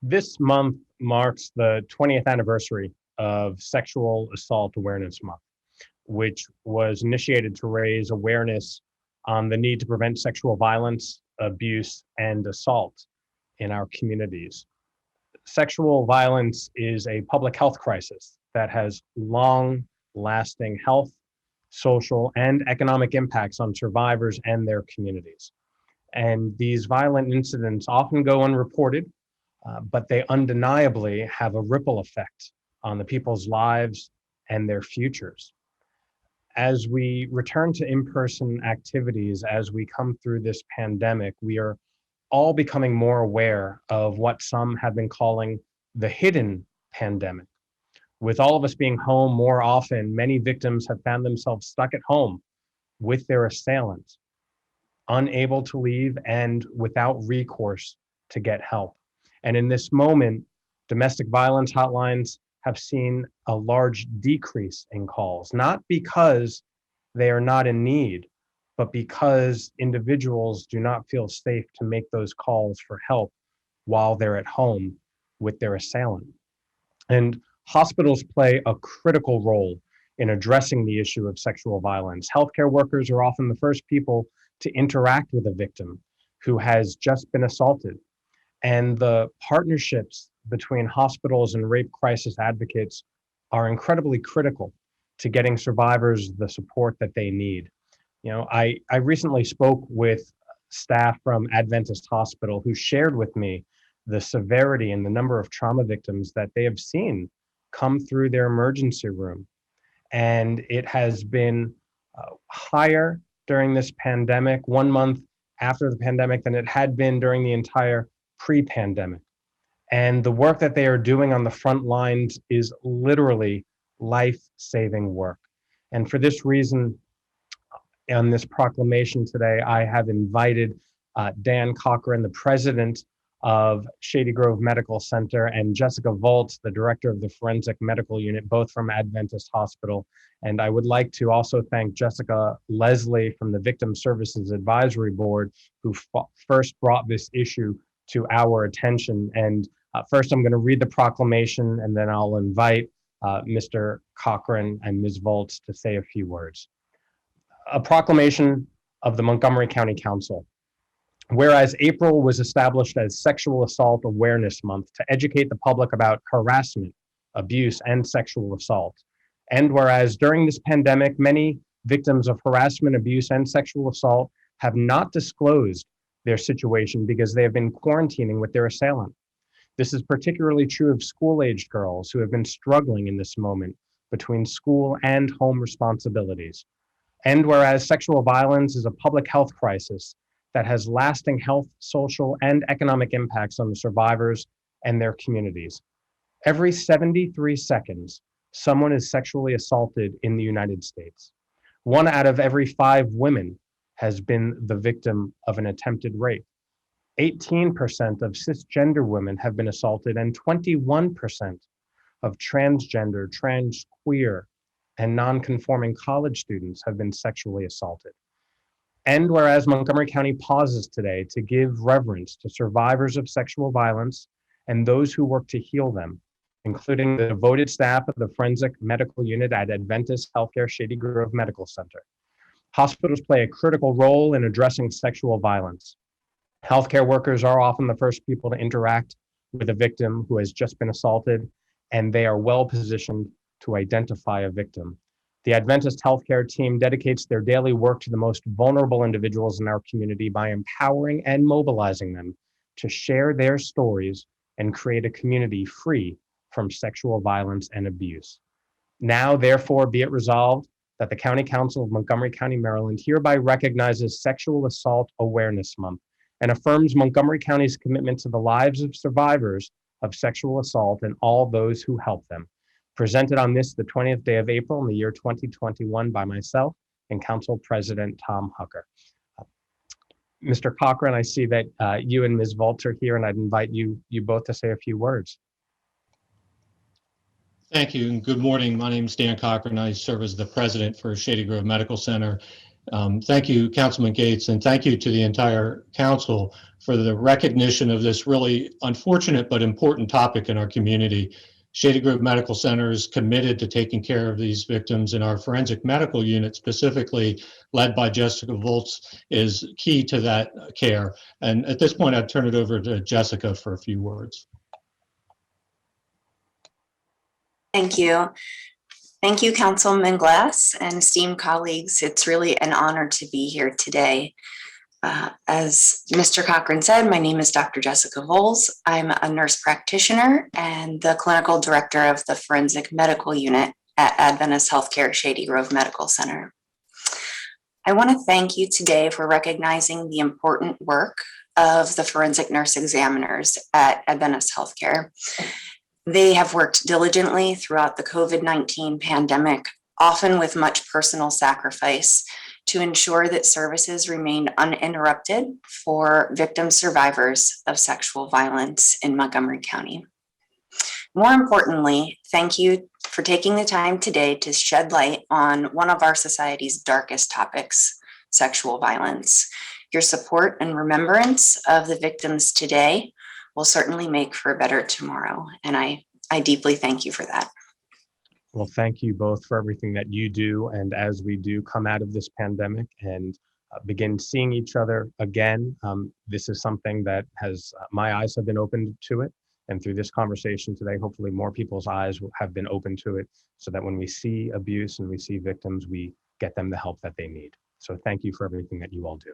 This month marks the 20th anniversary of Sexual Assault Awareness Month, which was initiated to raise awareness on the need to prevent sexual violence, abuse, and assault in our communities. Sexual violence is a public health crisis that has long lasting health, social, and economic impacts on survivors and their communities. And these violent incidents often go unreported, but they undeniably have a ripple effect on the people's lives and their futures. As we return to in-person activities, as we come through this pandemic, we are all becoming more aware of what some have been calling the hidden pandemic. With all of us being home more often, many victims have found themselves stuck at home with their assailant, unable to leave and without recourse to get help. And in this moment, domestic violence hotlines have seen a large decrease in calls, not because they are not in need, but because individuals do not feel safe to make those calls for help while they're at home with their assailant. And hospitals play a critical role in addressing the issue of sexual violence. Healthcare workers are often the first people to interact with a victim who has just been assaulted. And the partnerships between hospitals and rape crisis advocates are incredibly critical to getting survivors the support that they need. I recently spoke with staff from Adventist Hospital who shared with me the severity and the number of trauma victims that they have seen come through their emergency room. And it has been higher during this pandemic, 1 month after the pandemic, than it had been during the entire pre-pandemic. And the work that they are doing on the front lines is literally life-saving work. And for this reason, on this proclamation today, I have invited Dan Cochran, the president of Shady Grove Medical Center, and Jessica Volz, the director of the Forensic Medical Unit, both from Adventist Hospital. And I would like to also thank Jessica Leslie from the Victim Services Advisory Board, who first brought this issue to our attention. And first, I'm going to read the proclamation, and then I'll invite Mr. Cochran and Ms. Volz to say a few words. A proclamation of the Montgomery County Council. Whereas April was established as Sexual Assault Awareness Month to educate the public about harassment, abuse, and sexual assault. And whereas during this pandemic, many victims of harassment, abuse, and sexual assault have not disclosed their situation because they have been quarantining with their assailant. This is particularly true of school-aged girls who have been struggling in this moment between school and home responsibilities. And whereas sexual violence is a public health crisis that has lasting health, social, and economic impacts on the survivors and their communities. Every 73 seconds, someone is sexually assaulted in the United States. 1 out of every 5 women has been the victim of an attempted rape. 18% of cisgender women have been assaulted, and 21% of transgender, trans, queer, and non-conforming college students have been sexually assaulted. And whereas Montgomery County pauses today to give reverence to survivors of sexual violence and those who work to heal them, including the devoted staff of the Forensic Medical Unit at Adventist Healthcare Shady Grove Medical Center. Hospitals play a critical role in addressing sexual violence. Healthcare workers are often the first people to interact with a victim who has just been assaulted, and they are well positioned to identify a victim. The Adventist healthcare team dedicates their daily work to the most vulnerable individuals in our community by empowering and mobilizing them to share their stories and create a community free from sexual violence and abuse. Now, therefore, be it resolved that the County Council of Montgomery County, Maryland hereby recognizes Sexual Assault Awareness Month and affirms Montgomery County's commitment to the lives of survivors of sexual assault and all those who help them. Presented on this, the 20th day of April in the year 2021 by myself and Council President Tom Hucker. Mr. Cochran, I see that you and Ms. Volz are here, and I'd invite you both to say a few words. Thank you, and good morning. My name is Dan Cochran. I serve as the president for Shady Grove Medical Center. Thank you, Councilman Gates, and thank you to the entire council for the recognition of this really unfortunate but important topic in our community. Shady Grove Medical Center is committed to taking care of these victims, and our forensic medical unit, specifically led by Jessica Volz, is key to that care. And at this point, I'd turn it over to Jessica for a few words. Thank you. Thank you, Councilman Glass and esteemed colleagues. It's really an honor to be here today. As Mr. Cochran said, my name is Dr. Jessica Volz. I'm a nurse practitioner and the clinical director of the Forensic Medical Unit at Adventist Healthcare Shady Grove Medical Center. I want to thank you today for recognizing the important work of the forensic nurse examiners at Adventist Healthcare. They have worked diligently throughout the COVID-19 pandemic, often with much personal sacrifice, to ensure that services remained uninterrupted for victim survivors of sexual violence in Montgomery County. More importantly, thank you for taking the time today to shed light on one of our society's darkest topics, sexual violence. Your support and remembrance of the victims today will certainly make for a better tomorrow, and I deeply thank you for that. Well, thank you both for everything that you do. And as we do come out of this pandemic and begin seeing each other again, this is something that has, my eyes have been opened to it. And through this conversation today, hopefully more people's eyes have been open to it so that when we see abuse and we see victims, we get them the help that they need. So thank you for everything that you all do.